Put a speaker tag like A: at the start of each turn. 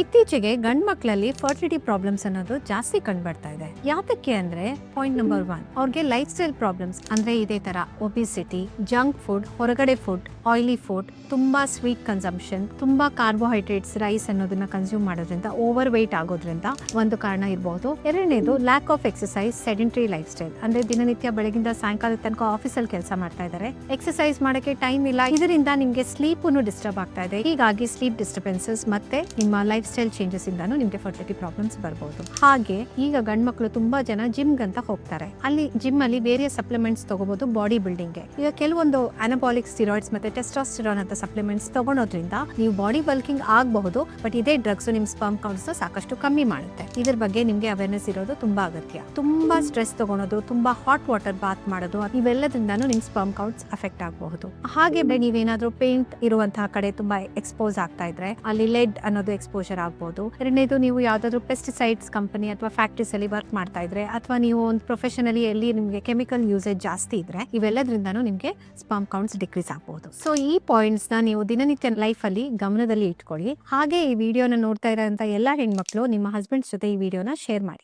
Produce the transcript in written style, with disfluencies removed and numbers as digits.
A: ಇತ್ತೀಚೆಗೆ ಗಂಡ್ ಮಕ್ಕಳಲ್ಲಿ ಫರ್ಟಿಲಿಟಿ ಪ್ರಾಬ್ಲಮ್ಸ್ ಅನ್ನೋದು ಜಾಸ್ತಿ ಕಂಡುಬರ್ತಾ ಇದೆ. ಯಾತಕ್ಕೆ ಅಂದ್ರೆ ಪಾಯಿಂಟ್ ನಂಬರ್ 1, ಅವ್ರಿಗೆ ಲೈಫ್ ಸ್ಟೈಲ್ ಪ್ರಾಬ್ಲಮ್ಸ್ ಅಂದ್ರೆ ಇದೇ ತರ ಒಬಿಸಿಟಿ, ಜಂಕ್ ಫುಡ್, ಹೊರಗಡೆ ಫುಡ್, ಆಯಿಲಿ ಫುಡ್, ತುಂಬಾ ಸ್ವೀಟ್ ಕನ್ಸಂಪ್ಷನ್, ತುಂಬಾ ಕಾರ್ಬೋಹೈಡ್ರೇಟ್ಸ್, ರೈಸ್ ಅನ್ನೋದನ್ನ ಕನ್ಸ್ಯೂಮ್ ಮಾಡೋದ್ರಿಂದ ಓವರ್ ವೆಯ್ಟ್ ಆಗೋದ್ರಿಂದ ಒಂದು ಕಾರಣ ಇರಬಹುದು. ಎರಡನೇದು lack of exercise, sedentary life style ಅಂದ್ರೆ ದಿನನಿತ್ಯ ಬೆಳಗಿಂದ ಸಾಯಂಕಾಲ ತನಕ ಆಫೀಸಲ್ಲಿ ಕೆಲಸ ಮಾಡ್ತಾ ಇದ್ದಾರೆ, ಎಕ್ಸರ್ಸೈಸ್ ಮಾಡಕ್ಕೆ ಟೈಮ್ ಇಲ್ಲ. ಇದರಿಂದ ನಿಮ್ಗೆ ಸ್ಲೀಪ್ ಡಿಸ್ಟರ್ಬ್ ಆಗ್ತಾ ಇದೆ. ಹೀಗಾಗಿ ಸ್ಲೀಪ್ ಡಿಸ್ಟರ್ಬೆನ್ಸಸ್ ಮತ್ತೆ ನಿಮ್ಮ ಲೈಫ್ ಸ್ಟೈಲ್ ಚೇಂಜಸ್ ಇಂದಾನು ನಿಮ್ಗೆ ಫರ್ಟಿಲಿಟಿ ಪ್ರಾಬ್ಲಮ್ಸ್ ಬರಬಹುದು. ಹಾಗೆ ಈಗ ಗಂಡ್ ಮಕ್ಕಳು ತುಂಬಾ ಜನ ಜಿಮ್ ಅಂತ ಹೋಗ್ತಾರೆ. ಅಲ್ಲಿ ಜಿಮ್ ಅಲ್ಲಿ ಬೇರೆ ಸಪ್ಲಿಮೆಂಟ್ಸ್ ತಗೋಬಹುದು ಬಾಡಿ ಬಿಲ್ಡಿಂಗ್ ಗೆ. ಈಗ ಕೆಲವೊಂದು ಅನಬಾಲಿಕ್ ಸ್ಟಿರಾಯ್ಡ್ಸ್ ಮತ್ತೆ ಟೆಸ್ಟೋಸ್ಟೆರಾನ್ ಅಂತ ಸಪ್ಲಿಮೆಂಟ್ಸ್ ತಗೊಳೋದ್ರಿಂದ ನೀವು ಬಾಡಿ ಬಲ್ಕಿಂಗ್ ಆಗಬಹುದು. ಬಟ್ ಇದೇ ಡ್ರಗ್ಸ್ ನಿಮ್ ಸ್ಪರ್ಮ್ ಕೌಂಟ್ಸ್ ಸಾಕಷ್ಟು ಕಮ್ಮಿ ಮಾಡುತ್ತೆ. ಇದ್ರ ಬಗ್ಗೆ ನಿಮ್ಗೆ ಅವೇರ್ನೆಸ್ ಇರೋದು ತುಂಬಾ ಅಗತ್ಯ. ತುಂಬಾ ಸ್ಟ್ರೆಸ್ ತಗೊಳೋದು, ತುಂಬಾ ಹಾಟ್ ವಾಟರ್ ಬಾತ್ ಮಾಡೋದು, ಇವೆಲ್ಲದಿಂದಾನು ನಿಮ್ ಸ್ಪರ್ಮ್ ಕೌಂಟ್ಸ್ ಅಫೆಕ್ಟ್ ಆಗಬಹುದು. ಹಾಗೆ ನೀವೇನಾದ್ರೂ ಪೇಂಟ್ ಇರುವಂತಹ ಕಡೆ ತುಂಬಾ ಎಕ್ಸ್ಪೋಸ್ ಆಗ್ತಾ ಇದ್ರೆ ಅಲ್ಲಿ ಲೆಡ್ ಅನ್ನೋದು ಎಕ್ಸ್ಪೋಜರ್ ಆಗಬಹುದು. ಎರಡನೇದು ನೀವು ಯಾವ್ದಾದ್ರು ಪೆಸ್ಟಿಸೈಡ್ಸ್ ಕಂಪನಿ ಅಥವಾ ಫ್ಯಾಕ್ಟರೀಸ್ ಅಲ್ಲಿ ವರ್ಕ್ ಮಾಡ್ತಾ ಇದ್ರೆ, ಅಥವಾ ನೀವು ಒಂದು ಪ್ರೊಫೆಷನಲಿ ಎಲ್ಲಿ ನಿಮ್ಗೆ ಕೆಮಿಕಲ್ ಯೂಸೇಜ್ ಜಾಸ್ತಿ ಇದ್ರೆ, ಇವೆಲ್ಲದ್ರಿಂದಾನು ನಿಮ್ಗೆ ಸ್ಪರ್ಮ್ ಕೌಂಟ್ಸ್ ಡಿಕ್ರೀಸ್ ಆಗಬಹುದು. ಸೊ ಈ ಪಾಯಿಂಟ್ಸ್ ನ ನೀವು ದಿನನಿತ್ಯ ಲೈಫ್ ಅಲ್ಲಿ ಗಮನದಲ್ಲಿ ಇಟ್ಕೊಳ್ಳಿ. ಹಾಗೆ ಈ ವಿಡಿಯೋನ ನೋಡ್ತಾ ಇರೋಂತ ಎಲ್ಲಾ ಹೆಣ್ಮಕ್ಳು ನಿಮ್ಮ ಹಸ್ಬೆಂಡ್ಸ್ ಜೊತೆ ಈ ವಿಡಿಯೋನ ಶೇರ್ ಮಾಡಿ.